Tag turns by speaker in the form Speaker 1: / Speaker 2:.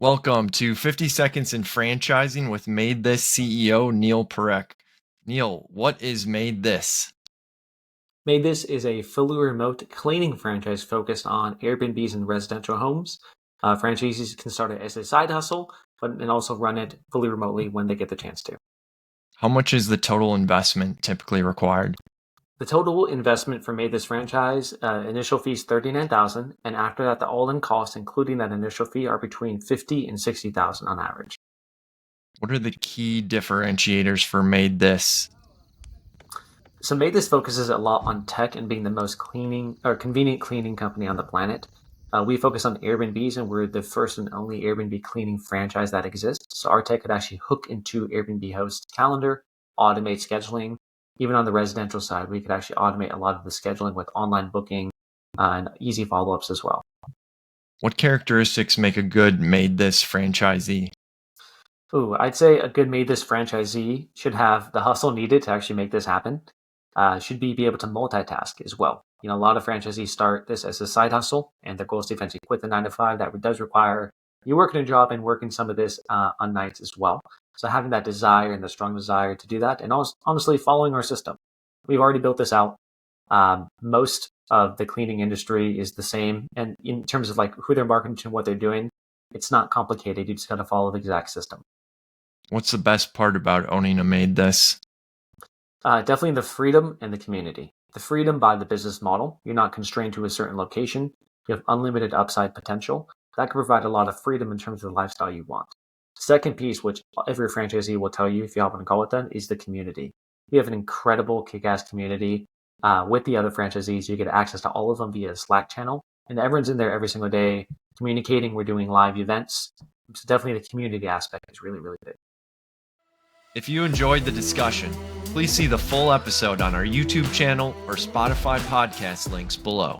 Speaker 1: Welcome to 50 Seconds in Franchising with MaidThis CEO Neel Parekh. Neel, what is MaidThis?
Speaker 2: MaidThis is a fully remote cleaning franchise focused on Airbnbs and residential homes. Franchisees can start it as a side hustle, and also run it fully remotely when they get the chance to.
Speaker 1: How much is the total investment typically required?
Speaker 2: The total investment for MaidThis franchise, initial fee is $39,000, and after that, the all-in costs, including that initial fee, are between $50,000 and $60,000 on average.
Speaker 1: What are the key differentiators for MaidThis?
Speaker 2: So MaidThis focuses a lot on tech and being the most convenient cleaning company on the planet. We focus on Airbnbs, and we're the first and only Airbnb cleaning franchise that exists. So our tech could actually hook into Airbnb host calendar, automate scheduling. Even on the residential side, we could actually automate a lot of the scheduling with online booking and easy follow-ups as well.
Speaker 1: What characteristics make a good MaidThis franchisee?
Speaker 2: I'd say a good MaidThis franchisee should have the hustle needed to actually make this happen. Should be able to multitask as well. A lot of franchisees start this as a side hustle, and their goal is to eventually quit the 9 to 5. That does require you working a job and working some of this on nights as well. So having that desire and the strong desire to do that, and also, honestly, following our system. We've already built this out. Most of the cleaning industry is the same, and in terms of like who they're marketing to and what they're doing, it's not complicated. You just got to follow the exact system.
Speaker 1: What's the best part about owning a MaidThis?
Speaker 2: Definitely the freedom and the community. The freedom by the business model. You're not constrained to a certain location. You have unlimited upside potential. That can provide a lot of freedom in terms of the lifestyle you want. Second piece, which every franchisee will tell you if you hop on a call with them, is the community. You have an incredible kick-ass community. With the other franchisees, you get access to all of them via a Slack channel. And everyone's in there every single day communicating. We're doing live events. So definitely the community aspect is really, really big.
Speaker 1: If you enjoyed the discussion, please see the full episode on our YouTube channel or Spotify podcast links below.